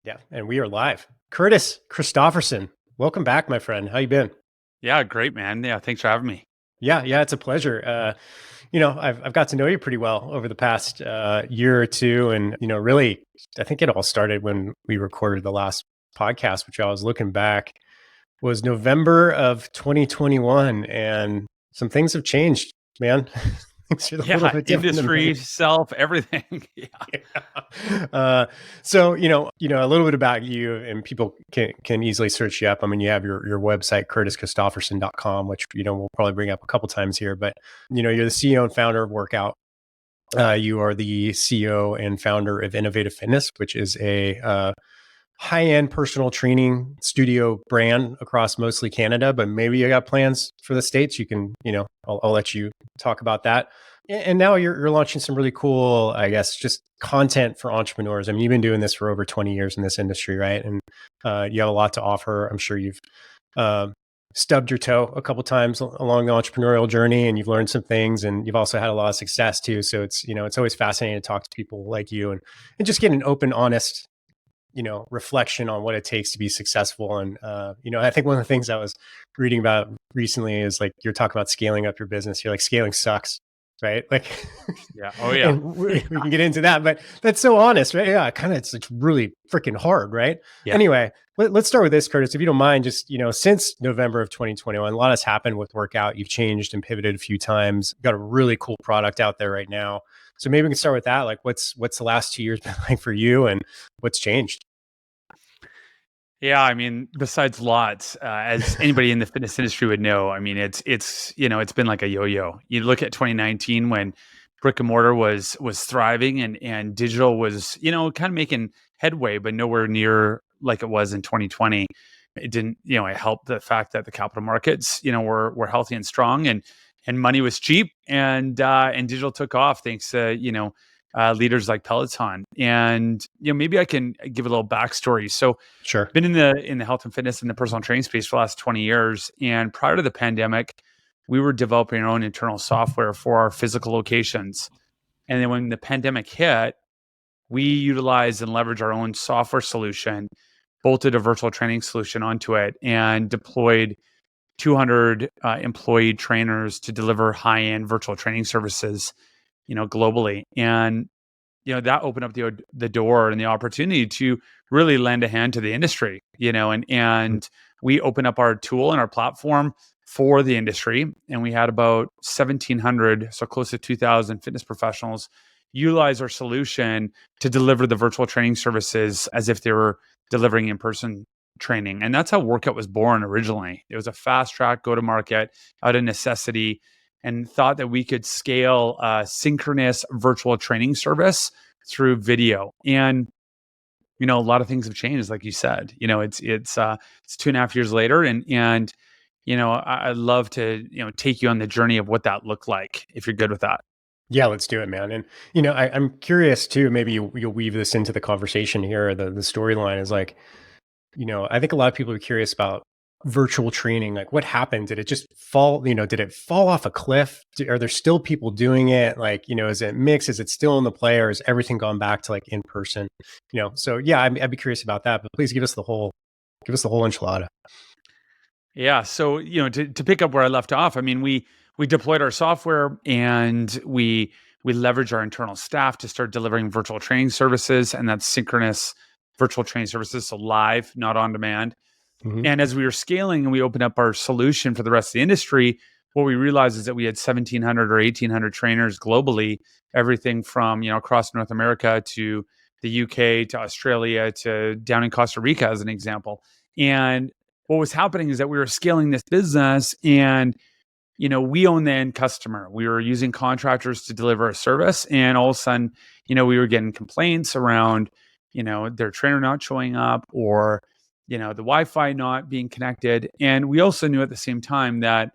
Yeah, and we are live. Curtis Christopherson, welcome back, my friend. How you been? Yeah, great, man. Yeah, thanks for having me. Yeah, it's a pleasure. I've got to know you pretty well over the past year or two, and really, I think it all started when we recorded the last podcast, which I was looking back was November of 2021, and some things have changed, man. Things are a little Yeah, bit different than industry, many. self, everything. Yeah. Yeah. So a little bit about you, and people can easily search you up. I mean, you have your website, curtischristopherson.com, which we'll probably bring up a couple times here. But you're the CEO and founder of Workout. You are the CEO and founder of Innovative Fitness, which is a high-end personal training studio brand across mostly Canada, but maybe you got plans for the States. You can, I'll let you talk about that. And now you're launching some really cool, I guess, just content for entrepreneurs. I mean, you've been doing this for over 20 years in this industry, right? And you have a lot to offer. I'm sure you've uh, stubbed your toe a couple times along the entrepreneurial journey, and you've learned some things, and you've also had a lot of success too. So it's always fascinating to talk to people like you and just get an open, honest reflection on what it takes to be successful. And I think one of the things I was reading about recently is like you're talking about scaling up your business. You're like, scaling sucks, right? Like, Yeah. Oh, yeah. and we can get into that, but that's so honest, right? Yeah, kind of, it's really freaking hard, right? Yeah. Anyway, let's start with this, Curtis, if you don't mind. Just since November of 2021, a lot has happened with Workout. You've changed and pivoted a few times. Got a really cool product out there right now. So maybe we can start with that. Like, what's the last 2 years been like for you, and what's changed? Yeah. I mean, besides lots, as anybody in the fitness industry would know, I mean, it's been like a yo-yo. You look at 2019 when brick and mortar was thriving and digital was, kind of making headway, but nowhere near like it was in 2020. It didn't, it helped the fact that the capital markets, were healthy and strong and money was cheap and digital took off thanks to, leaders like Peloton. And, maybe I can give a little backstory. So Sure. been in the health and fitness and the personal training space for the last 20 years. And prior to the pandemic, we were developing our own internal software for our physical locations. And then when the pandemic hit, we utilized and leveraged our own software solution, bolted a virtual training solution onto it, and deployed 200 employee trainers to deliver high-end virtual training services, globally. And that opened up the door and the opportunity to really lend a hand to the industry, and we opened up our tool and our platform for the industry, and we had about 1,700, so close to 2,000 fitness professionals utilize our solution to deliver the virtual training services as if they were delivering in-person training. And that's how Workout was born originally. It was a fast track go to market out of necessity, and thought that we could scale a synchronous virtual training service through video. And a lot of things have changed, like you said. It's 2.5 years later, and I'd love to take you on the journey of what that looked like, if you're good with that. Yeah, let's do it, man. And I'm curious too. Maybe you'll weave this into the conversation here. The storyline is like, I think a lot of people are curious about virtual training. Like, what happened? Did it just fall? Did it fall off a cliff? Are there still people doing it? Like, is it mixed? Is it still in the play, or has everything gone back to like in person? So yeah, I'd be curious about that. But please give us the whole enchilada. Yeah. So, to pick up where I left off, I mean, we deployed our software and we leveraged our internal staff to start delivering virtual training services, and that's synchronous virtual training services, so live, not on demand. Hmm. And as we were scaling and we opened up our solution for the rest of the industry, what we realized is that we had 1,700 or 1,800 trainers globally, everything from, across North America to the UK to Australia to down in Costa Rica, as an example. And what was happening is that we were scaling this business, and we own the end customer. We were using contractors to deliver a service, and all of a sudden, we were getting complaints around, their trainer not showing up, or the Wi-Fi not being connected. And we also knew at the same time that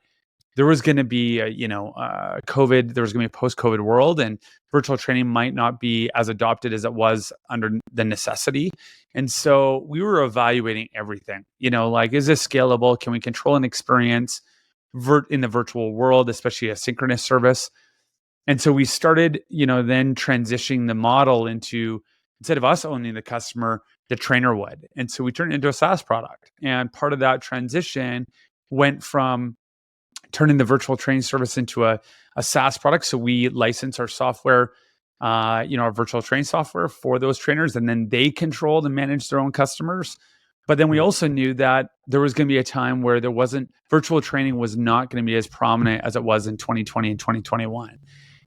there was going to be COVID. There was going to be a post-COVID world, and virtual training might not be as adopted as it was under the necessity. And so we were evaluating everything. Like, is this scalable? Can we control an experience in the virtual world, especially a synchronous service? And so we started, then transitioning the model into, instead of us owning the customer, the trainer would. And so we turned it into a SaaS product. And part of that transition went from turning the virtual training service into a SaaS product. So we license our software, our virtual training software for those trainers, and then they controlled and managed their own customers. But then we also knew that there was going to be a time where virtual training was not going to be as prominent as it was in 2020 and 2021.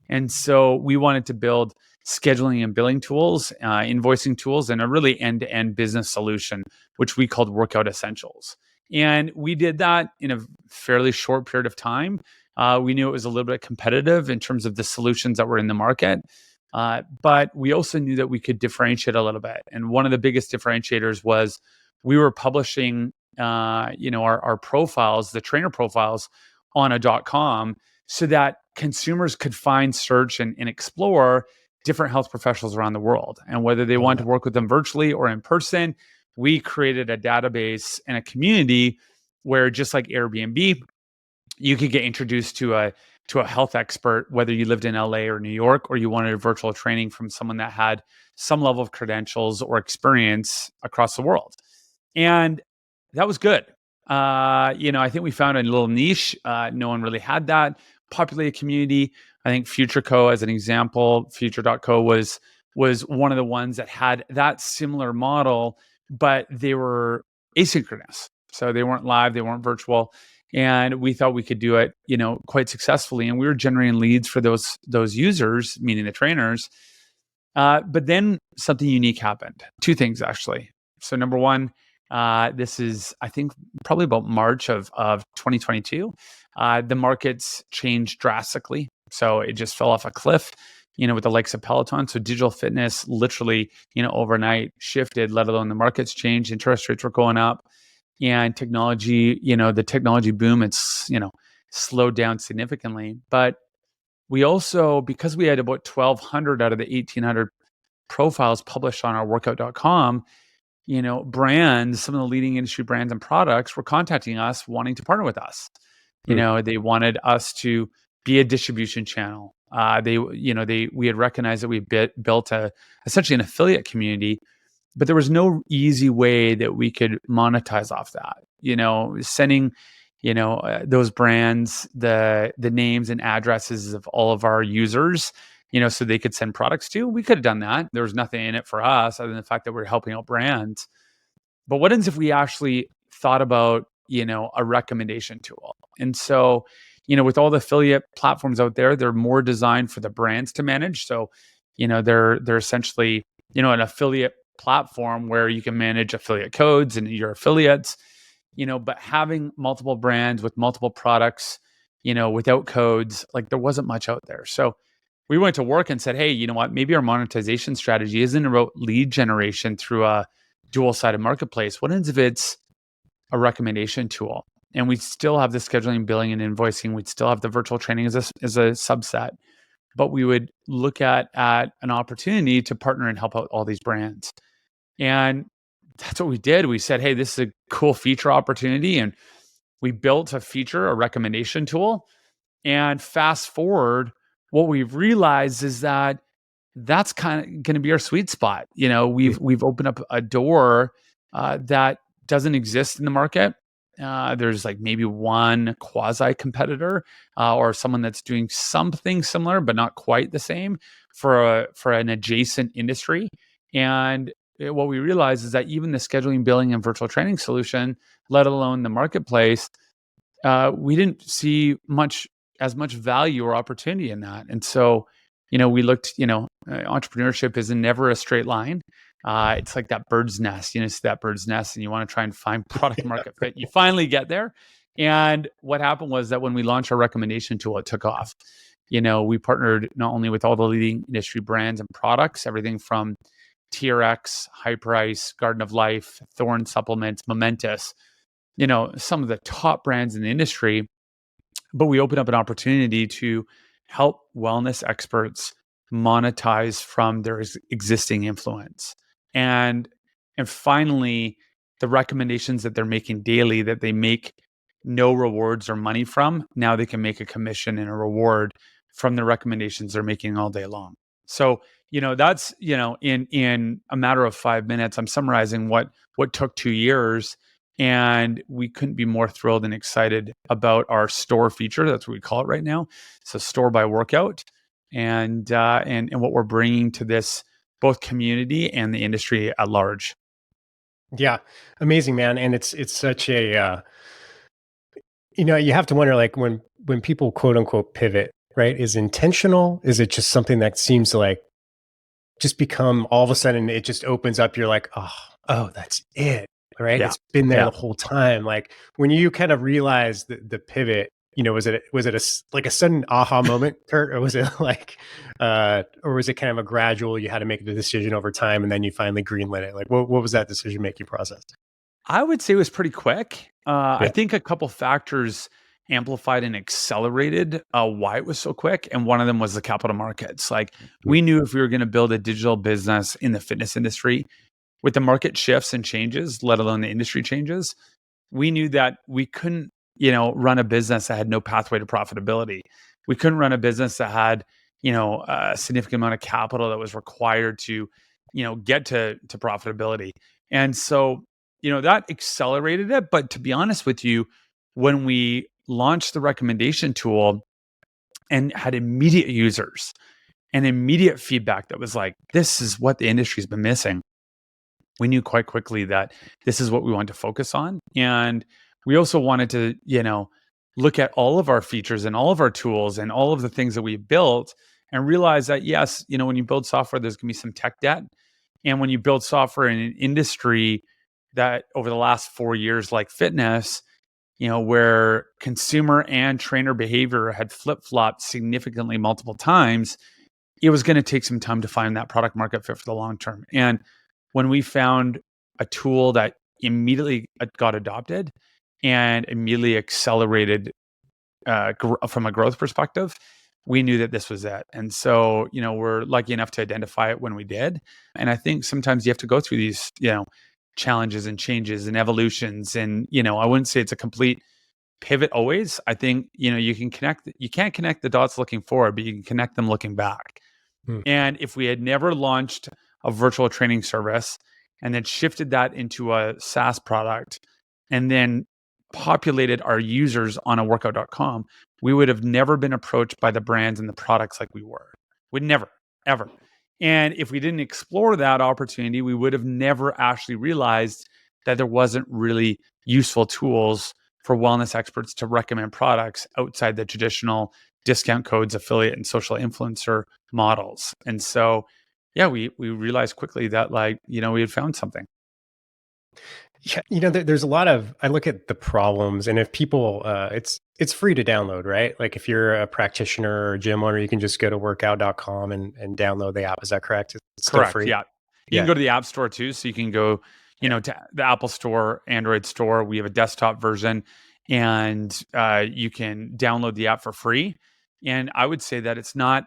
And so we wanted to build scheduling and billing tools, invoicing tools, and a really end-to-end business solution, which we called WRKOUT Essentials. And we did that in a fairly short period of time. We knew it was a little bit competitive in terms of the solutions that were in the market. But we also knew that we could differentiate a little bit. And one of the biggest differentiators was we were publishing our profiles, the trainer profiles, on a .com, so that consumers could find, search, and explore different health professionals around the world. And whether they want to work with them virtually or in person, we created a database and a community where, just like Airbnb, you could get introduced to a health expert, whether you lived in LA or New York, or you wanted a virtual training from someone that had some level of credentials or experience across the world. And that was good. I think we found a little niche. No one really had that populated community. I think FutureCo, as an example, Future.co was one of the ones that had that similar model, but they were asynchronous. So they weren't live, they weren't virtual. And we thought we could do it, quite successfully. And we were generating leads for those users, meaning the trainers. But then something unique happened. Two things, actually. So number one, this is, I think, probably about March of 2022. The markets changed drastically. So it just fell off a cliff, with the likes of Peloton. So digital fitness literally, overnight shifted, let alone the markets changed. Interest rates were going up. And technology, the technology boom, it's, slowed down significantly. But we also, because we had about 1,200 out of the 1,800 profiles published on our workout.com, brands, some of the leading industry brands and products were contacting us, wanting to partner with us. They wanted us to be a distribution channel. We had recognized that we built essentially an affiliate community, but there was no easy way that we could monetize off that. Sending, those brands the names and addresses of all of our users, so they could send products to. We could have done that. There was nothing in it for us other than the fact that we're helping out brands. But what happens if we actually thought about, a recommendation tool? And so, with all the affiliate platforms out there, they're more designed for the brands to manage. So, they're essentially, an affiliate platform where you can manage affiliate codes and your affiliates, but having multiple brands with multiple products, without codes, like there wasn't much out there. So we went to work and said, hey, you know what, maybe our monetization strategy isn't about lead generation through a dual-sided marketplace. What if it's a recommendation tool? And we still have the scheduling, billing, and invoicing. We'd still have the virtual training as a subset, but we would look at an opportunity to partner and help out all these brands. And that's what we did. We said, hey, this is a cool feature opportunity. And we built a recommendation tool. And fast forward, what we've realized is that that's kind of going to be our sweet spot. We've opened up a door that doesn't exist in the market. There's like maybe one quasi competitor or someone that's doing something similar, but not quite the same for an adjacent industry. And what we realized is that even the scheduling, billing, and virtual training solution, let alone the marketplace, we didn't see as much value or opportunity in that. And so, we looked, entrepreneurship is never a straight line. It's like that bird's nest, see that bird's nest, and you want to try and find product market fit. You finally get there. And what happened was that when we launched our recommendation tool, it took off. We partnered not only with all the leading industry brands and products, everything from TRX, Hyperice, Garden of Life, Thorne Supplements, Momentous, some of the top brands in the industry. But we opened up an opportunity to help wellness experts monetize from their existing influence. And finally, the recommendations that they're making daily that they make no rewards or money from, now they can make a commission and a reward from the recommendations they're making all day long. So, that's, in a matter of 5 minutes, I'm summarizing what took 2 years. And we couldn't be more thrilled and excited about our store feature. That's what we call it right now. So store by workout, and what we're bringing to this both community and the industry at large. Yeah, amazing, man. And it's such a you have to wonder, like, when people quote unquote pivot, right? Is intentional? Is it just something that seems to like just become all of a sudden it just opens up? You're like, oh, that's it, right? Yeah. It's been there Yeah. the whole time. Like when you kind of realize the pivot, was it like a sudden aha moment, Kurt, or was it like, or was it kind of a gradual? You had to make the decision over time, and then you finally greenlit it. Like, what was that decision making process? I would say it was pretty quick. I Yeah. think a couple factors amplified and accelerated why it was so quick. And one of them was the capital markets. Like, Mm. we knew if we were going to build a digital business in the fitness industry, with the market shifts and changes, let alone the industry changes, we knew that we couldn't, run a business that had no pathway to profitability. We couldn't run a business that had, a significant amount of capital that was required to, get to profitability. And so, that accelerated it. But to be honest with you, when we launched the recommendation tool and had immediate users and immediate feedback that was like, this is what the industry's been missing, we knew quite quickly that this is what we wanted to focus on. And we also wanted to, look at all of our features and all of our tools and all of the things that we built and realize that, yes, when you build software, there's going to be some tech debt. And when you build software in an industry that over the last 4 years, like fitness, where consumer and trainer behavior had flip-flopped significantly multiple times, it was going to take some time to find that product market fit for the long term. And when we found a tool that immediately got adopted and immediately accelerated from a growth perspective, we knew that this was it. And so, we're lucky enough to identify it when we did. And I think sometimes you have to go through these, challenges and changes and evolutions. And, I wouldn't say it's a complete pivot always. I think, you can't connect the dots looking forward, but you can connect them looking back. Hmm. And if we had never launched a virtual training service and then shifted that into a SaaS product and then populated our users on a workout.com, we would have never been approached by the brands and the products like we were. We'd never, ever. And if we didn't explore that opportunity, we would have never actually realized that there wasn't really useful tools for wellness experts to recommend products outside the traditional discount codes, affiliate, and social influencer models. And so, yeah, we realized quickly that, like, we had found something. Yeah, there's a lot of, I look at the problems, and if people, it's free to download, right? Like if you're a practitioner or a gym owner, you can just go to workout.com and download the app. Is that correct? It's still Correct. free. Yeah. You can Yeah. go to the App Store too. So you can go, to the Apple Store, Android Store. We have a desktop version, and you can download the app for free. And I would say that it's not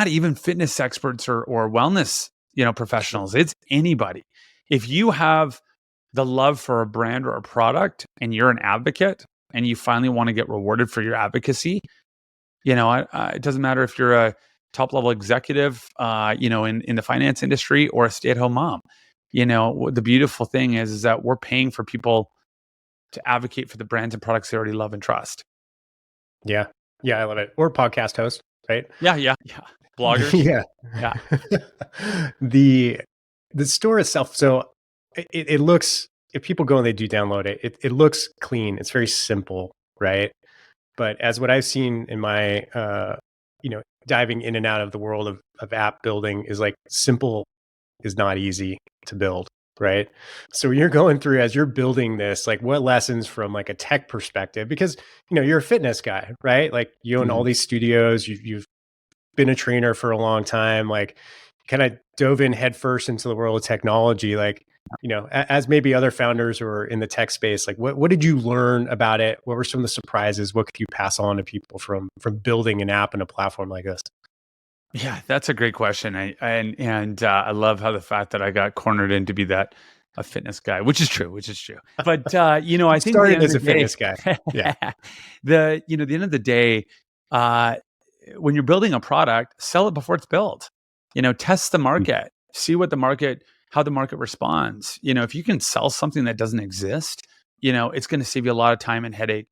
even fitness experts or wellness, professionals. It's anybody. If you have the love for a brand or a product and you're an advocate and you finally want to get rewarded for your advocacy, it doesn't matter if you're a top level executive, in the finance industry or a stay at home mom. The beautiful thing is that we're paying for people to advocate for the brands and products they already love and trust. Yeah. Yeah. I love it. Or podcast host, right? Yeah, yeah, yeah. Bloggers. Yeah. Yeah, the the store itself. So it looks, if people go and they do download it, it looks clean. It's very simple, right? But as what I've seen in my diving in and out of the world of app building is like simple is not easy to build, right? So you're going through, as you're building this, like what lessons from like a tech perspective, because you're a fitness guy, right? Like you own all Mhm. these studios, you've been a trainer for a long time, like kind of dove in headfirst into the world of technology. Like, as maybe other founders who are in the tech space, like what did you learn about it? What were some of the surprises? What could you pass on to people from building an app and a platform like this? Yeah, that's a great question. I love how the fact that I got cornered in to be that a fitness guy, which is true, which is true. But I You think at the started end of as the a day, fitness guy. Yeah. the end of the day, uh, when you're building a product, sell it before it's built. Test the market, see how the market responds. If you can sell something that doesn't exist, it's going to save you a lot of time and headache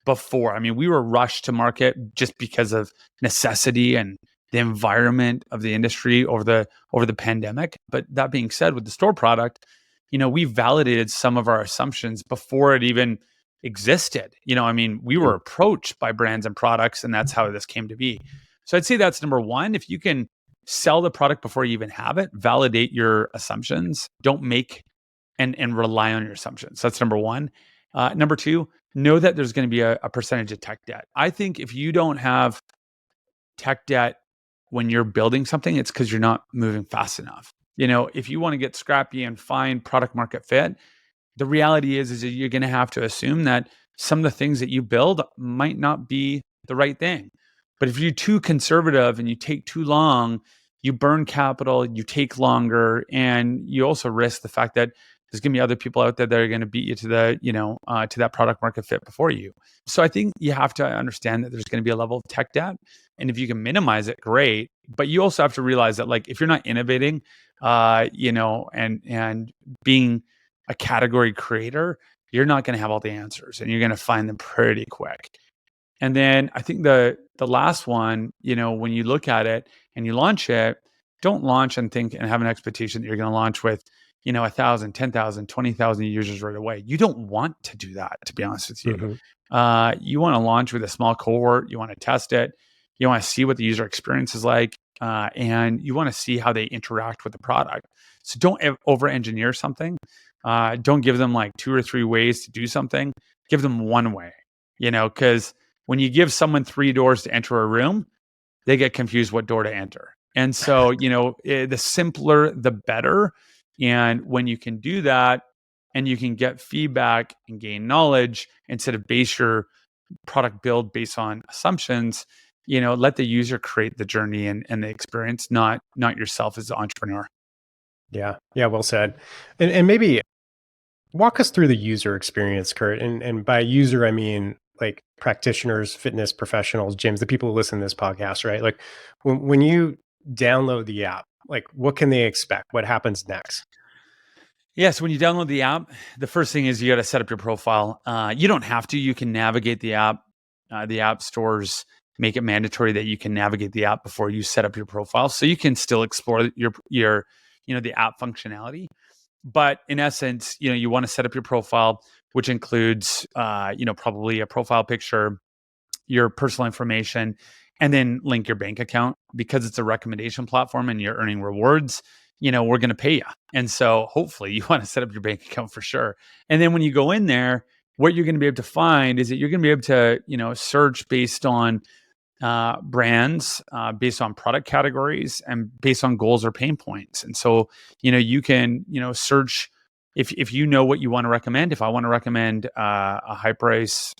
before. I mean, we were rushed to market just because of necessity and the environment of the industry over the pandemic. But that being said, with the store product, we validated some of our assumptions before it even existed. I mean, we were approached by brands and products, and that's how this came to be. So I'd say that's number one. If you can sell the product before you even have it, validate your assumptions. Don't make and rely on your assumptions. That's number one. Number two, know that there's going to be a percentage of tech debt. I think if you don't have tech debt when you're building something, it's because you're not moving fast enough. If you want to get scrappy and find product market fit, the reality is that you're going to have to assume that some of the things that you build might not be the right thing. But if you're too conservative and you take too long, you burn capital, you take longer, and you also risk the fact that there's going to be other people out there that are going to beat you to to that product market fit before you. So I think you have to understand that there's going to be a level of tech debt, and if you can minimize it, great. But you also have to realize that, like, if you're not innovating, and being a category creator, you're not going to have all the answers, and you're going to find them pretty quick. And then I think the last one, when you look at it and you launch it, don't launch and think and have an expectation that you're going to launch with 1,000, 10,000, 20,000 users right away. You don't want to do that, to be honest with you. You want to launch with a small cohort. You want to test it. You want to see what the user experience is like, and you want to see how they interact with the product. So don't over-engineer something. Don't give them like 2 or 3 ways to do something. Give them one way, because when you give someone 3 doors to enter a room, they get confused what door to enter. And so, the simpler, the better. And when you can do that and you can get feedback and gain knowledge instead of base your product build based on assumptions, let the user create the journey and the experience, not yourself as the entrepreneur. Yeah. Yeah. Well said. And maybe walk us through the user experience, Kurt. And by user, I mean like practitioners, fitness professionals, gyms, the people who listen to this podcast, right? Like when you download the app, like what can they expect? What happens next? Yes, when you download the app, the first thing is you got to set up your profile. You don't have to. You can navigate the app. The app stores make it mandatory that you can navigate the app before you set up your profile, so you can still explore your the app functionality. But in essence, you want to set up your profile, which includes probably a profile picture, your personal information, and then link your bank account. Because it's a recommendation platform and you're earning rewards, we're going to pay you. And so hopefully you want to set up your bank account for sure. And then when you go in there, what you're going to be able to find is that you're going to be able to, search based on brands, based on product categories, and based on goals or pain points. And so, you can, search if you know what you want to recommend. If I want to recommend a high price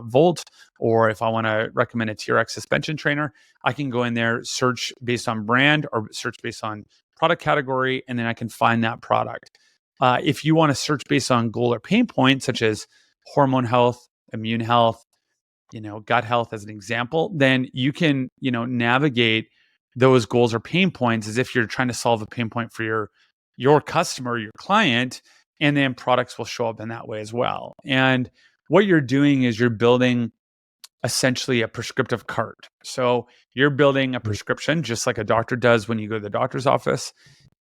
Volt, or if I want to recommend a TRX suspension trainer, I can go in there, search based on brand or search based on product category, and then I can find that product. If you want to search based on goal or pain points, such as hormone health, immune health, gut health as an example, then you can, navigate those goals or pain points as if you're trying to solve a pain point for your customer, your client, and then products will show up in that way as well. And what you're doing is you're building essentially a prescriptive cart. So you're building a prescription just like a doctor does when you go to the doctor's office.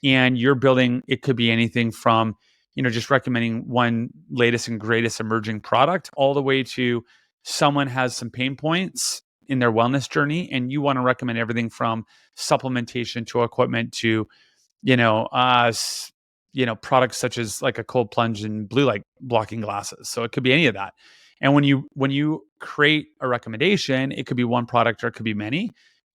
And you're building, it could be anything from, just recommending one latest and greatest emerging product, all the way to someone has some pain points in their wellness journey, and you want to recommend everything from supplementation to equipment to, products such as like a cold plunge and blue light blocking glasses. So it could be any of that. And when you create a recommendation, it could be one product or it could be many,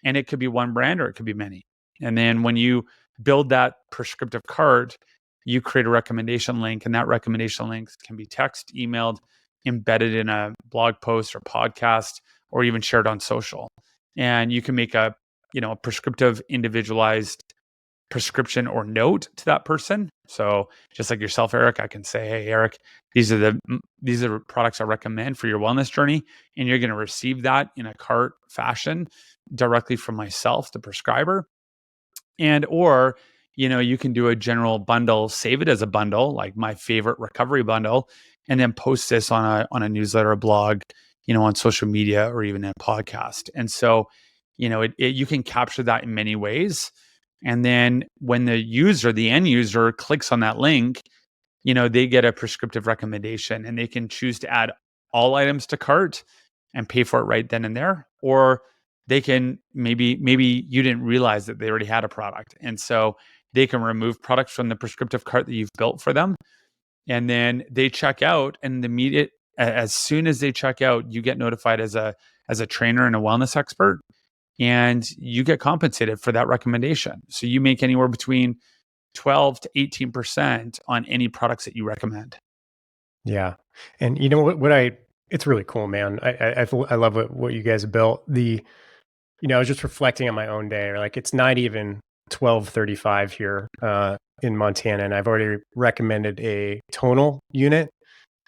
and it could be one brand or it could be many. And then when you build that prescriptive cart, you create a recommendation link, and that recommendation link can be text, emailed, embedded in a blog post or podcast, or even shared on social. And you can make a prescriptive, individualized prescription or note to that person. So just like yourself, Eric, I can say, hey, Eric, these are the products I recommend for your wellness journey. And you're going to receive that in a cart fashion directly from myself, the prescriber. And or, you can do a general bundle, save it as a bundle, like my favorite recovery bundle, and then post this on a newsletter, a blog, on social media, or even a podcast. And so, you can capture that in many ways. And then when the end user clicks on that link, they get a prescriptive recommendation, and they can choose to add all items to cart and pay for it right then and there. Or they can maybe you didn't realize that they already had a product. And so they can remove products from the prescriptive cart that you've built for them. And then they check out, and as soon as they check out, you get notified as a trainer and a wellness expert, and you get compensated for that recommendation. So you make anywhere between 12 to 18% on any products that you recommend. Yeah. And you know it's really cool, man. I love what you guys have built. I was just reflecting on my own day, or like it's not even 12:35 here in Montana, and I've already recommended a tonal unit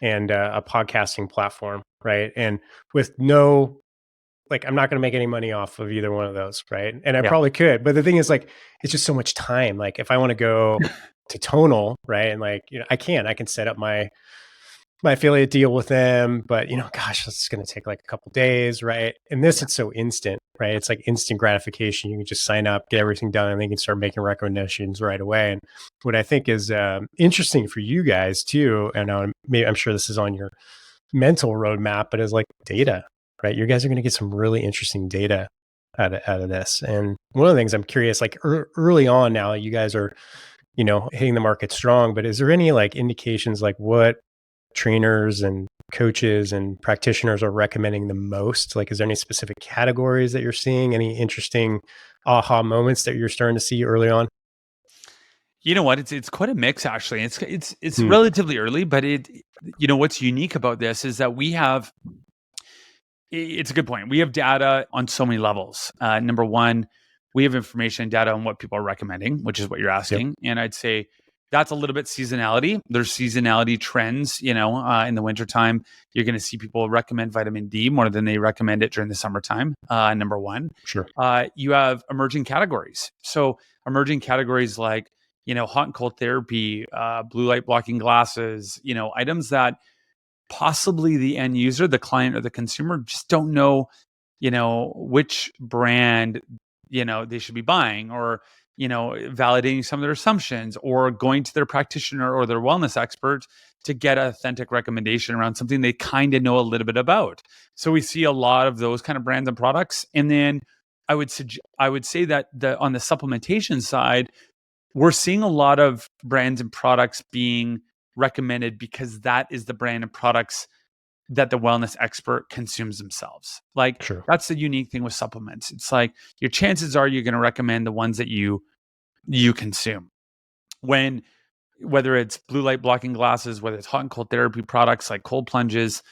and a podcasting platform, right? And with I'm not going to make any money off of either one of those, right? And I Yeah. probably could, but the thing is, like, it's just so much time. Like, if I want to go to tonal, right, and I can set up my affiliate deal with them, but gosh, it's going to take like a couple days, right? And this, it's so instant, right? It's like instant gratification. You can just sign up, get everything done, and they can start making recommendations right away. And what I think is interesting for you guys too, and I'm sure this is on your mental roadmap, but is like data, right? You guys are going to get some really interesting data out of this. And one of the things I'm curious, like early on now, you guys are, hitting the market strong, but is there any like indications like what trainers and coaches and practitioners are recommending the most? Like, is there any specific categories that you're seeing? Any interesting aha moments that you're starting to see early on? You know what? It's quite a mix, actually. It's relatively early, but what's unique about this is that we have. It's a good point. We have data on so many levels. Number one, we have information and data on what people are recommending, which is what you're asking. Yep. And I'd say that's a little bit seasonality. There's seasonality trends, in the wintertime, you're going to see people recommend vitamin D more than they recommend it during the summertime. Number one. Sure. You have emerging categories. So emerging categories like, hot and cold therapy, blue light blocking glasses, items that possibly the end user, the client, or the consumer just don't know, which brand, they should be buying, or, validating some of their assumptions, or going to their practitioner or their wellness expert to get an authentic recommendation around something they kind of know a little bit about. So we see a lot of those kind of brands and products. And then I would say that on the supplementation side, we're seeing a lot of brands and products being recommended because that is the brand and products that the wellness expert consumes themselves. Like, Sure. that's the unique thing with supplements. It's like your chances are you're going to recommend the ones that you consume. Whether it's blue light blocking glasses, whether it's hot and cold therapy products like cold plunges,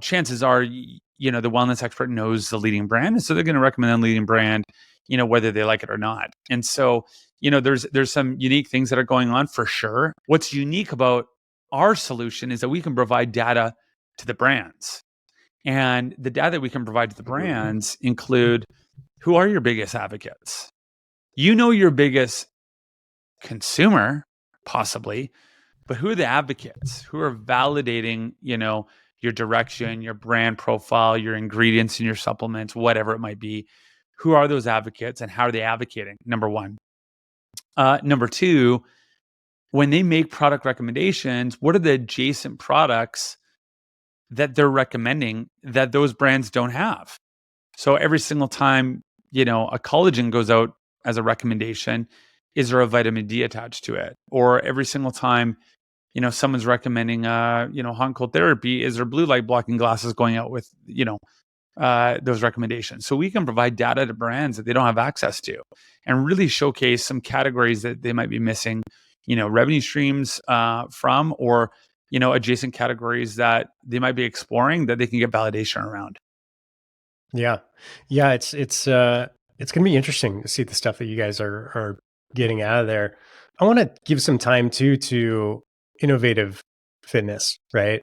chances are, the wellness expert knows the leading brand. And so they're going to recommend the leading brand, whether they like it or not. And so, there's some unique things that are going on for sure. What's unique about our solution is that we can provide data to the brands. And the data we can provide to the brands include, who are your biggest advocates? Your biggest consumer, possibly, but who are the advocates? Who are validating, your direction, your brand profile, your ingredients in your supplements, whatever it might be? Who are those advocates, and how are they advocating? Number one. Number two, when they make product recommendations, what are the adjacent products that they're recommending that those brands don't have? So every single time, a collagen goes out as a recommendation, is there a vitamin D attached to it? Or every single time, someone's recommending, hot and cold therapy, is there blue light blocking glasses going out with, those recommendations? So we can provide data to brands that they don't have access to, and really showcase some categories that they might be missing, revenue streams from, or, adjacent categories that they might be exploring that they can get validation around. Yeah. Yeah. It's going to be interesting to see the stuff that you guys are getting out of there. I want to give some time too to innovative fitness, right?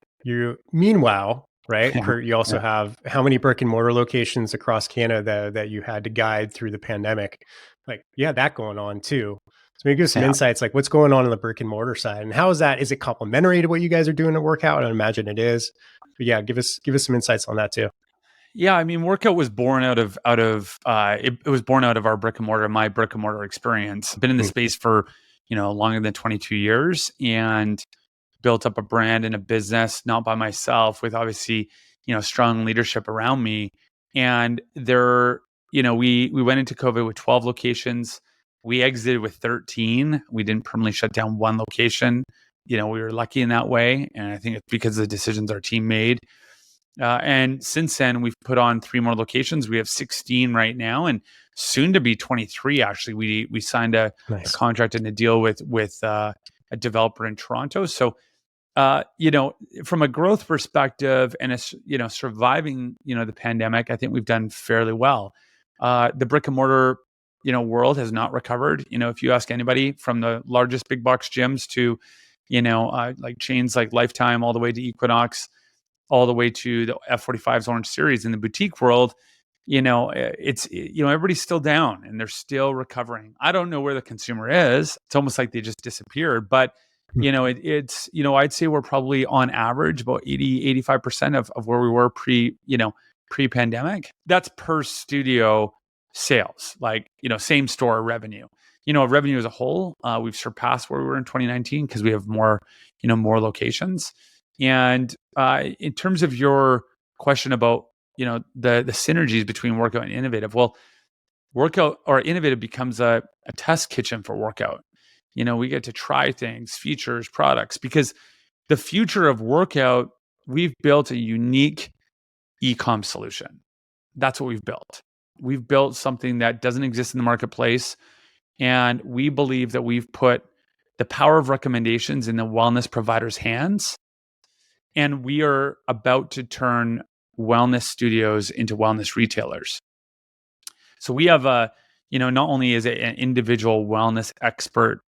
Meanwhile, right? Yeah. You also Yeah. have how many brick and mortar locations across Canada that you had to guide through the pandemic. Like, yeah, that going on too. So maybe give some Yeah. insights, like what's going on the brick and mortar side, and how is that? Is it complementary to what you guys are doing at Workout? I imagine it is. But yeah, give us some insights on that too. Yeah, I mean, Workout was born it was born out of our brick and mortar, my brick and mortar experience. Been in the Mm, space for longer than 22 years, and built up a brand and a business, not by myself, with obviously strong leadership around me. And we went into COVID with 12 locations. We exited with 13. We didn't permanently shut down one location. We were lucky in that way, and I think it's because of the decisions our team made. And since then, we've put on 3 more locations. We have 16 right now, and soon to be 23. Actually, we signed a nice. contract and a deal with a developer in Toronto. So, from a growth perspective and surviving the pandemic, I think we've done fairly well. The brick and mortar world has not recovered. If you ask anybody, from the largest big box gyms to like chains like Lifetime, all the way to Equinox, all the way to the F45's Orange Series in the boutique world, everybody's still down and they're still recovering. I don't know where the consumer is. It's almost like they just disappeared. But Hmm. I'd say we're probably on average about 85% of where we were pre-pandemic. That's per studio sales, like, same store revenue. Revenue as a whole, we've surpassed where we were in 2019 because we have more locations. And in terms of your question about the synergies between Workout and Innovative, well, Workout or Innovative becomes a test kitchen for Workout. We get to try things, features, products, because the future of Workout, we've built a unique e-com solution. That's what we've built. We've built something that doesn't exist in the marketplace, and we believe that we've put the power of recommendations in the wellness provider's hands. And we are about to turn wellness studios into wellness retailers. So we have not only is it an individual wellness expert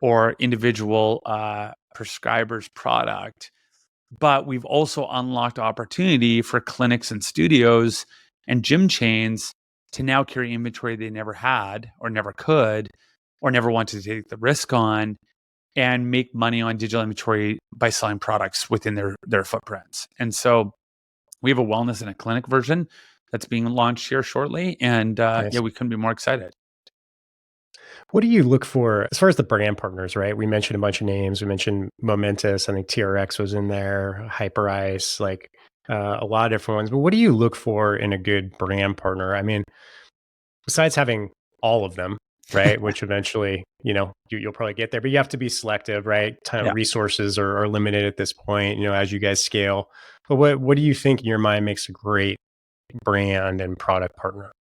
or individual prescriber's product, but we've also unlocked opportunity for clinics and studios and gym chains to now carry inventory they never had or never could or never wanted to take the risk on, and make money on digital inventory by selling products within their footprints. And so we have a wellness and a clinic version that's being launched here shortly. And Nice. we couldn't be more excited. What do you look for as far as the brand partners, right? We mentioned a bunch of names. We mentioned Momentous. I think TRX was in there, Hyper Ice, like a lot of different ones. But what do you look for in a good brand partner? I mean, besides having all of them, right? Which eventually, you'll probably get there, but you have to be selective, right? Time Yeah. resources are limited at this point, as you guys scale. But what do you think in your mind makes a great brand and product partner?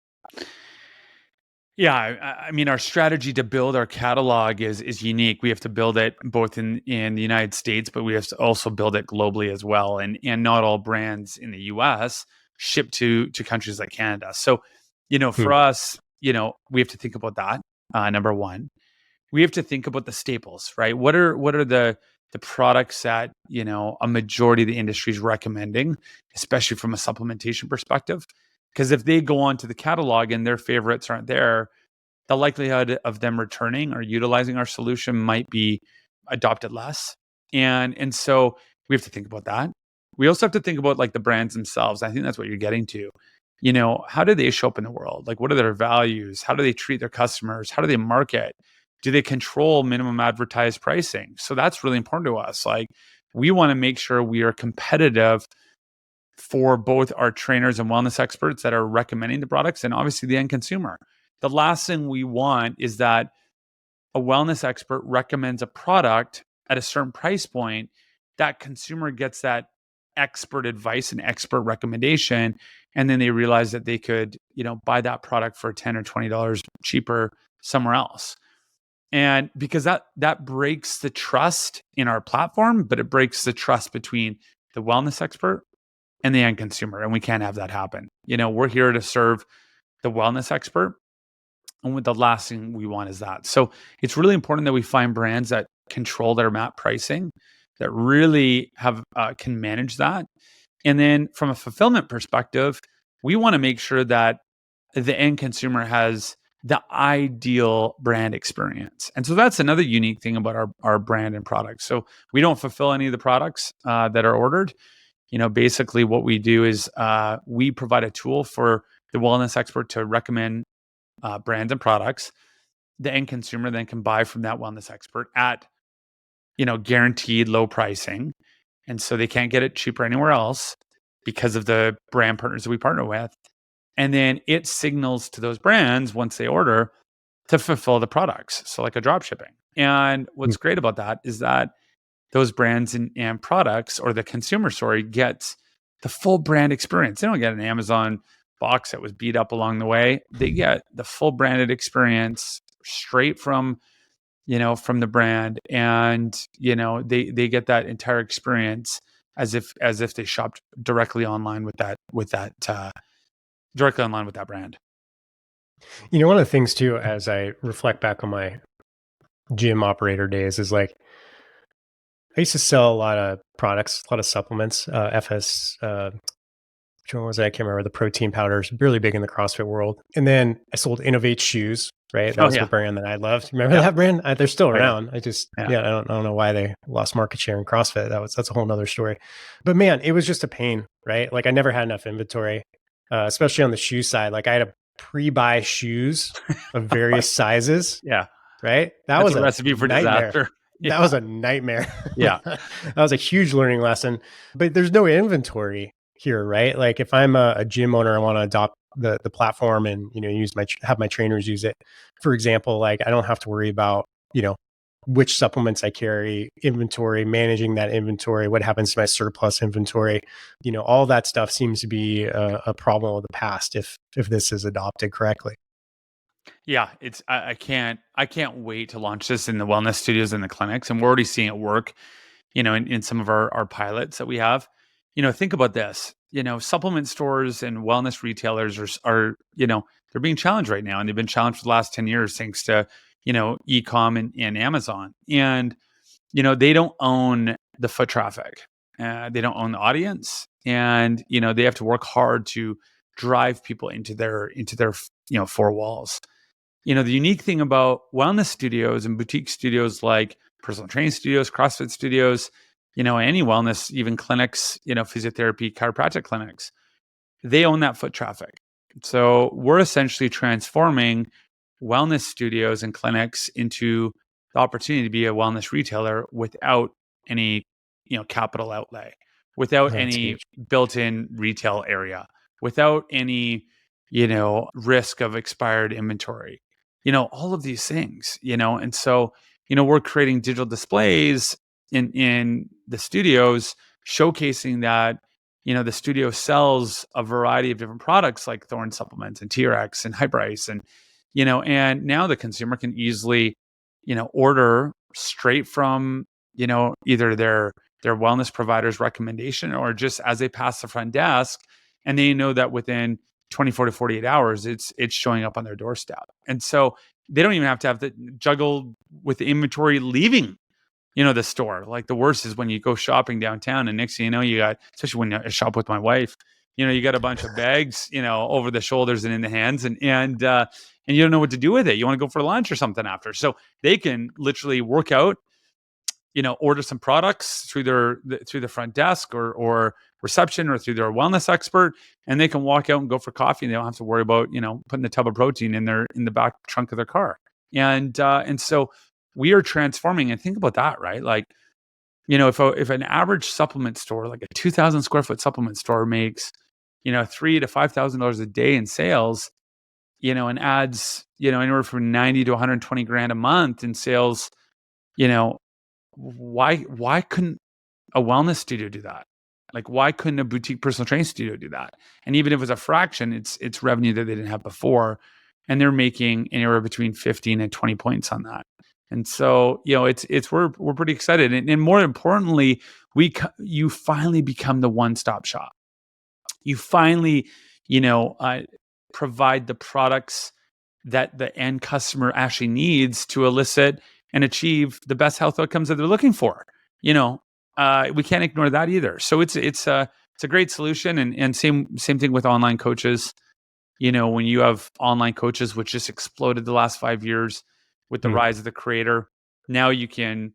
Yeah, I mean, our strategy to build our catalog is unique. We have to build it both in the United States, but we have to also build it globally as well. And not all brands in the US ship to countries like Canada. So, Hmm. for us, we have to think about that. Number one, we have to think about the staples, right? What are the products that a majority of the industry is recommending, especially from a supplementation perspective? Because if they go on to the catalog and their favorites aren't there, the likelihood of them returning or utilizing our solution might be adopted less. And so we have to think about that. We also have to think about like the brands themselves. I think that's what you're getting to. How do they show up in the world? Like, what are their values? How do they treat their customers? How do they market? Do they control minimum advertised pricing? So that's really important to us. Like, we want to make sure we are competitive for both our trainers and wellness experts that are recommending the products and obviously the end consumer. The last thing we want is that a wellness expert recommends a product at a certain price point, that consumer gets that expert advice and expert recommendation, and then they realize that they could, buy that product for $10 or $20 cheaper somewhere else. And because that breaks the trust in our platform, but it breaks the trust between the wellness expert and the end consumer. And we can't have that happen. We're here to serve the wellness expert. And the last thing we want is that. So it's really important that we find brands that control their map pricing, that really have can manage that. And then from a fulfillment perspective, we want to make sure that the end consumer has the ideal brand experience. And so that's another unique thing about our brand and products. So we don't fulfill any of the products that are ordered. Basically what we do is we provide a tool for the wellness expert to recommend brands and products. The end consumer then can buy from that wellness expert at, guaranteed low pricing. And so they can't get it cheaper anywhere else because of the brand partners that we partner with. And then it signals to those brands once they order to fulfill the products. So like a drop shipping. And what's great about that is that those brands and products, or the consumer, gets the full brand experience. They don't get an Amazon box that was beat up along the way. They get the full branded experience straight from the brand, and they get that entire experience as if they shopped directly online with that brand. One of the things too, as I reflect back on my gym operator days, is like I used to sell a lot of products, a lot of supplements, FS. Which one was it? I can't remember. The protein powders, really big in the CrossFit world. And then I sold Innovate shoes, right? That was a brand that I loved. Remember that brand? They're still around. I just, I don't know why they lost market share in CrossFit. That's a whole nother story. But man, it was just a pain, right? Like I never had enough inventory, especially on the shoe side. Like I had to pre-buy shoes of various sizes. Yeah. Right? That's was a recipe for nightmare. Disaster. That was a nightmare. Yeah. That was a huge learning lesson. But there's no inventory here, right? Like if I'm a gym owner, I want to adopt the platform and have my trainers use it. For example, like I don't have to worry about which supplements I carry, inventory, managing that inventory, what happens to my surplus inventory. All that stuff seems to be a problem of the past if this is adopted correctly. Yeah, I can't wait to launch this in the wellness studios and the clinics, and we're already seeing it work. In some of our pilots that we have. Think about this. Supplement stores and wellness retailers are they're being challenged right now, and they've been challenged for the last 10 years thanks to e-com and Amazon. And they don't own the foot traffic. They don't own the audience, and they have to work hard to drive people into their four walls. The unique thing about wellness studios and boutique studios like personal training studios, CrossFit studios, any wellness, even clinics, physiotherapy, chiropractic clinics, they own that foot traffic. So we're essentially transforming wellness studios and clinics into the opportunity to be a wellness retailer without any, capital outlay, without any built-in retail area, without any, risk of expired inventory, all of these things, and so, we're creating digital displays in the studios showcasing that, the studio sells a variety of different products like Thorne supplements and TRX and Hyperice, and, and now the consumer can easily, order straight from, either their wellness provider's recommendation or just as they pass the front desk, and they know that within 24 to 48 hours, it's showing up on their doorstep. And so they don't even have to have the juggle with the inventory leaving, the store. Like the worst is when you go shopping downtown and next thing you know, you got, especially when I shop with my wife, you got a bunch of bags, over the shoulders and in the hands and you don't know what to do with it. You want to go for lunch or something after. So they can literally work out, order some products through the front desk or reception or through their wellness expert, and they can walk out and go for coffee, and they don't have to worry about putting a tub of protein in the back trunk of their car. And so we are transforming. And think about that, right? Like if an average supplement store, like a 2,000 square foot supplement store, makes $3,000 to $5,000 a day in sales, and adds anywhere from 90 to 120 grand a month in sales, why couldn't a wellness studio do that? Like, why couldn't a boutique personal training studio do that? And even if it was a fraction, it's revenue that they didn't have before, and they're making anywhere between 15 and 20 points on that. And so, we're pretty excited, and more importantly, you finally become the one-stop shop. You finally, provide the products that the end customer actually needs to elicit and achieve the best health outcomes that they're looking for. We can't ignore that either. So it's it's a great solution. And same thing with online coaches. When you have online coaches, which just exploded the last 5 years with the rise of the creator, now you can,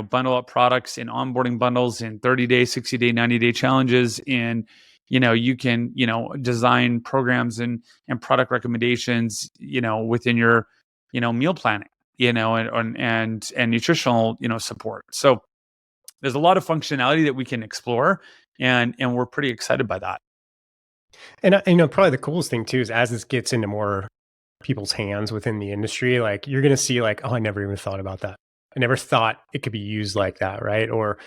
bundle up products in onboarding bundles in 30-day, 60-day, 90-day challenges. And, you can, design programs and product recommendations, within your, meal planning, and nutritional, support. So there's a lot of functionality that we can explore, and we're pretty excited by that. And probably the coolest thing too is as this gets into more people's hands within the industry, like you're going to see like, oh, I never even thought about that. I never thought it could be used like that, right? Or,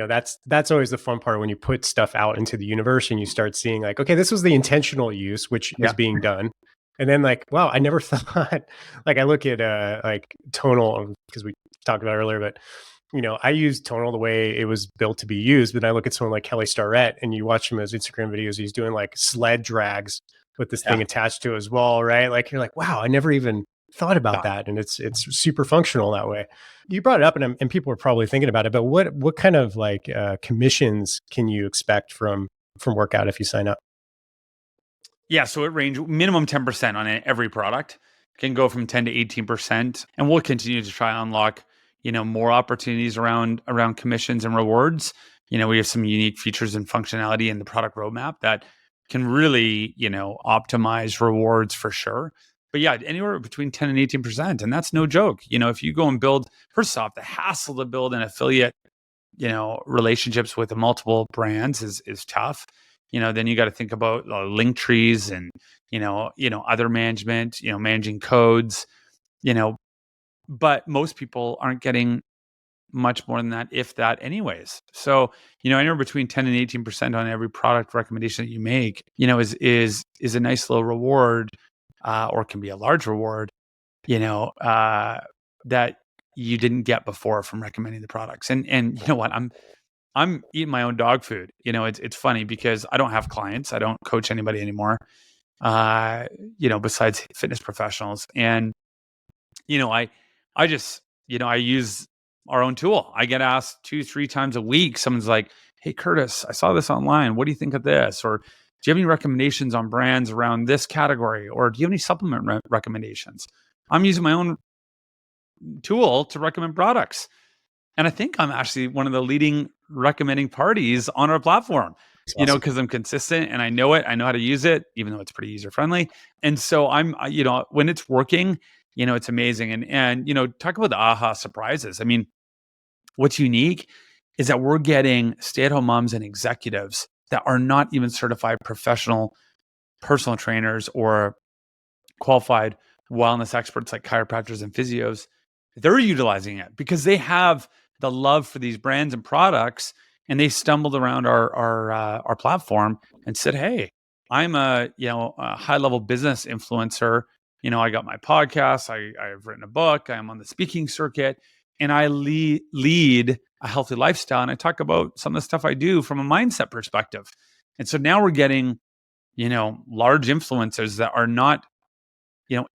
that's always the fun part when you put stuff out into the universe and you start seeing like, okay, this was the intentional use, which is being done. And then like, wow, I never thought, like I look at like tonal, because we talked about it earlier, but I use tonal the way it was built to be used. But I look at someone like Kelly Starrett and you watch him as Instagram videos, he's doing like sled drags with this thing attached to his wall, right? Like you're like, wow, I never even thought about that. And it's super functional that way. You brought it up and people are probably thinking about it, but what kind of like commissions can you expect from WRKOUT if you sign up? Yeah, so it ranges minimum 10% on every product, can go from 10 to 18%. And we'll continue to try and unlock, more opportunities around commissions and rewards. We have some unique features and functionality in the product roadmap that can really, optimize rewards for sure. But yeah, anywhere between 10 and 18%. And that's no joke. If you go and build, first off, the hassle to build an affiliate, relationships with multiple brands is tough. Then you got to think about link trees and, other management, managing codes, but most people aren't getting much more than that, if that anyways. So, anywhere between 10 and 18% on every product recommendation that you make, is a nice little reward, or can be a large reward, that you didn't get before from recommending the products. And you know what? I'm eating my own dog food. It's funny because I don't have clients. I don't coach anybody anymore, besides fitness professionals. And, I just, I use our own tool. I get asked 2-3 times a week. Someone's like, hey, Curtis, I saw this online. What do you think of this? Or do you have any recommendations on brands around this category? Or do you have any supplement recommendations? I'm using my own tool to recommend products. And I think I'm actually one of the leading recommending parties on our platform, Awesome. because I'm consistent and I know it. I know how to use it, even though it's pretty user friendly. And so I'm, when it's working, it's amazing. And talk about the aha surprises. I mean, what's unique is that we're getting stay-at-home moms and executives that are not even certified professional personal trainers or qualified wellness experts like chiropractors and physios. They're utilizing it because they have the love for these brands and products, and they stumbled around our platform and said, "Hey, I'm a high level business influencer. I got my podcast. I've written a book. I'm on the speaking circuit, and I lead a healthy lifestyle. And I talk about some of the stuff I do from a mindset perspective. And so now we're getting, large influencers that are not,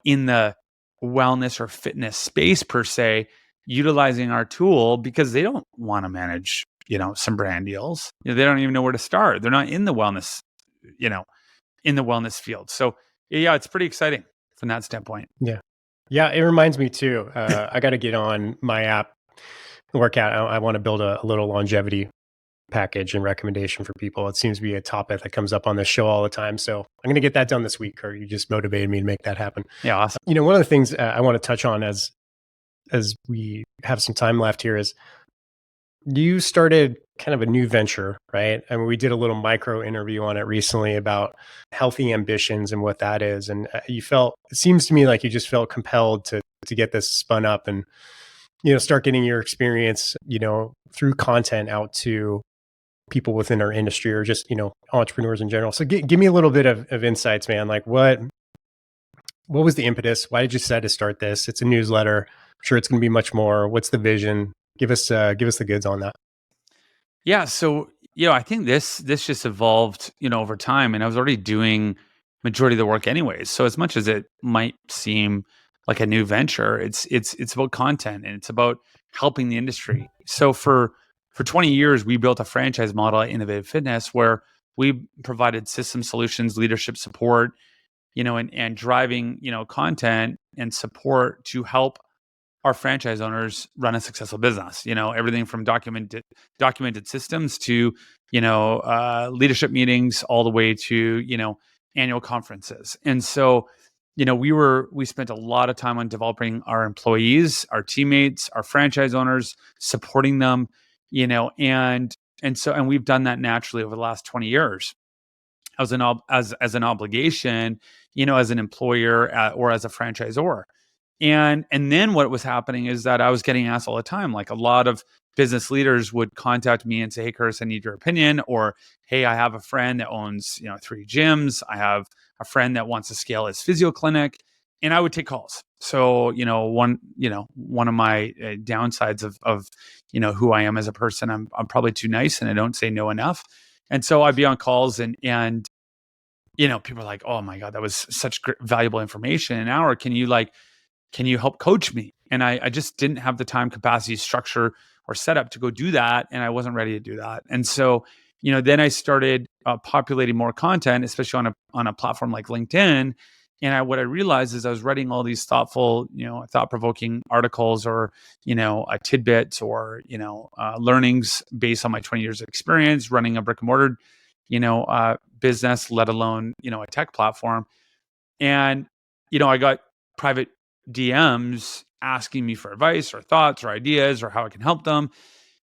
in the wellness or fitness space per se, utilizing our tool because they don't want to manage, some brand deals. They don't even know where to start. They're not in the wellness, in the wellness field. So yeah, it's pretty exciting from that standpoint. Yeah. Yeah. It reminds me too. I got to get on my app, WRKOUT. I want to build a little longevity package and recommendation for people. It seems to be a topic that comes up on this show all the time. So I'm going to get that done this week, Kurt. You just motivated me to make that happen. Yeah. Awesome. One of the things I want to touch on as we have some time left here is you started kind of a new venture, right? I mean, we did a little micro interview on it recently about healthy ambitions and what that is. And it seems to me like you just felt compelled to get this spun up and, start getting your experience, through content out to people within our industry or just, entrepreneurs in general. So give me a little bit of insights, man. Like what was the impetus? Why did you decide to start this? It's a newsletter. I'm sure it's going to be much more. What's the vision? Give us the goods on that. Yeah. So, I think this just evolved, over time, and I was already doing majority of the work anyways. So as much as it might seem like a new venture, it's about content and it's about helping the industry. So for 20 years, we built a franchise model at Innovative Fitness where we provided system solutions, leadership support, and driving, content and support to help our franchise owners run a successful business. Everything from documented systems to, leadership meetings, all the way to, annual conferences. And so, we spent a lot of time on developing our employees, our teammates, our franchise owners, supporting them, and we've done that naturally over the last 20 years as an obligation, as an employer, or as a franchisor. And then what was happening is that I was getting asked all the time, like a lot of business leaders would contact me and say, "Hey, Curtis, I need your opinion," or, "Hey, I have a friend that owns, 3 gyms. I have a friend that wants to scale his physio clinic," and I would take calls. So, one of my downsides of who I am as a person, I'm probably too nice and I don't say no enough. And so I'd be on calls and people are like, "Oh my God, that was such valuable information. An hour. Can you help coach me?" And I just didn't have the time, capacity, structure, or setup to go do that. And I wasn't ready to do that. And so, then I started populating more content, especially on a platform like LinkedIn. And what I realized is I was writing all these thoughtful, thought-provoking articles, or, tidbits, or, learnings based on my 20 years of experience running a brick and mortar, business, let alone, a tech platform. And, I got private DMs asking me for advice or thoughts or ideas or how I can help them.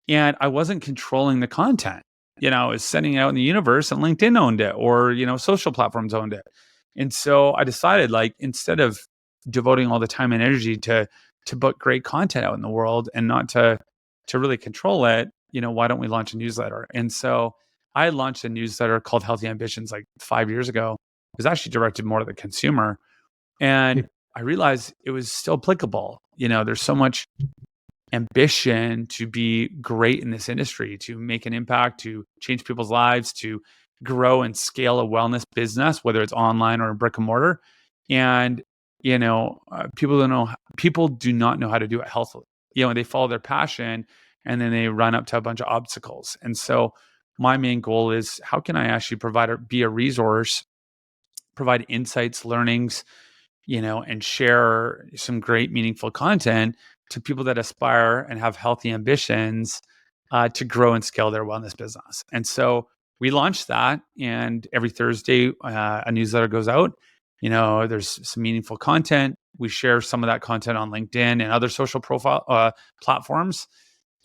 And I wasn't controlling the content. I was sending it out in the universe, and LinkedIn owned it, or, social platforms owned it. And so I decided, like, instead of devoting all the time and energy to put great content out in the world and not to really control it, why don't we launch a newsletter? And so I launched a newsletter called Healthy Ambitions like 5 years ago. It was actually directed more to the consumer. And I realized it was still applicable. There's so much ambition to be great in this industry, to make an impact, to change people's lives, to grow and scale a wellness business, whether it's online or in brick and mortar. And, people do not know how to do it healthily. They follow their passion and then they run up to a bunch of obstacles. And so my main goal is, how can I actually be a resource, provide insights, learnings, and share some great, meaningful content to people that aspire and have healthy ambitions to grow and scale their wellness business. And so we launched that, and every Thursday a newsletter goes out. There's some meaningful content. We share some of that content on LinkedIn and other social profile platforms.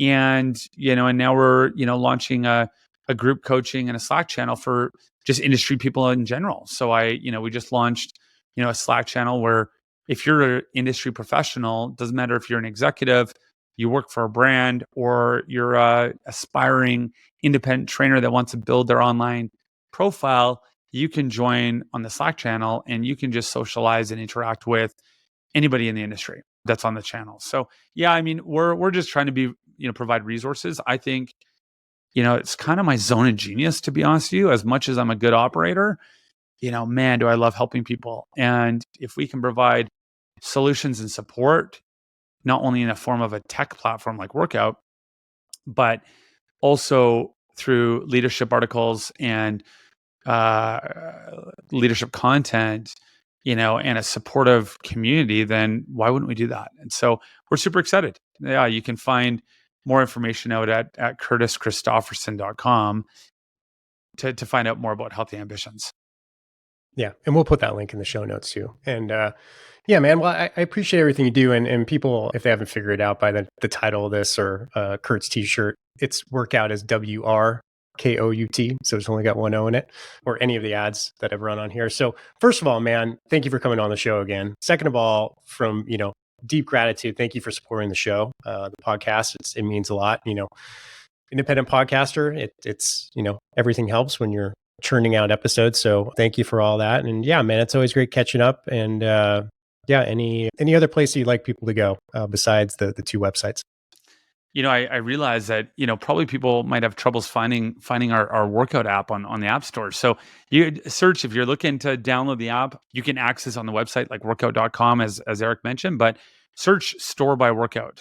And now we're launching a group coaching and a Slack channel for just industry people in general. So we just launched a Slack channel where, if you're an industry professional, doesn't matter if you're an executive, you work for a brand, or you're a aspiring independent trainer that wants to build their online profile, you can join on the Slack channel and you can just socialize and interact with anybody in the industry that's on the channel. So yeah, I mean, we're just trying to provide resources. I think, it's kind of my zone of genius, to be honest with you. As much as I'm a good operator, man, do I love helping people. And if we can provide solutions and support, not only in the form of a tech platform like WRKOUT, but also through leadership articles and leadership content, and a supportive community, then why wouldn't we do that? And so we're super excited. Yeah, you can find more information out at curtischristopherson.com to find out more about Healthy Ambitions. Yeah. And we'll put that link in the show notes too. And yeah, man, well, I appreciate everything you do. And people, if they haven't figured it out by the title of this, or Kurt's t-shirt, it's WRKOUT as WRKOUT. So it's only got one O in it, or any of the ads that I've run on here. So first of all, man, thank you for coming on the show again. Second of all, from, deep gratitude, thank you for supporting the show, the podcast. It means a lot. Independent podcaster, it's everything helps when you're churning out episodes. So thank you for all that. And yeah, man, it's always great catching up. And yeah, any other place you'd like people to go besides the 2 websites? I realize that, probably people might have troubles finding our WRKOUT app on the App Store. So you search, if you're looking to download the app, you can access on the website, like WRKOUT.com, as Eric mentioned, but search Store by WRKOUT,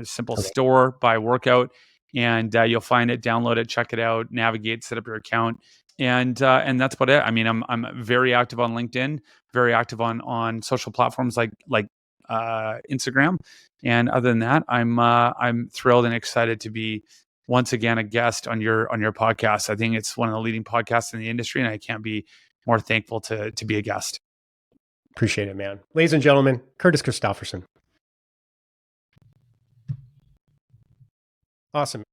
simple Okay. Store by WRKOUT, and you'll find it, download it, check it out, navigate, set up your account. and that's about it. I mean, I'm very active on LinkedIn, very active on social platforms like Instagram, and other than that, I'm thrilled and excited to be once again a guest on your podcast. I think it's one of the leading podcasts in the industry, and I can't be more thankful to be a guest. Appreciate it, man. Ladies and gentlemen, Curtis Christopherson. Awesome.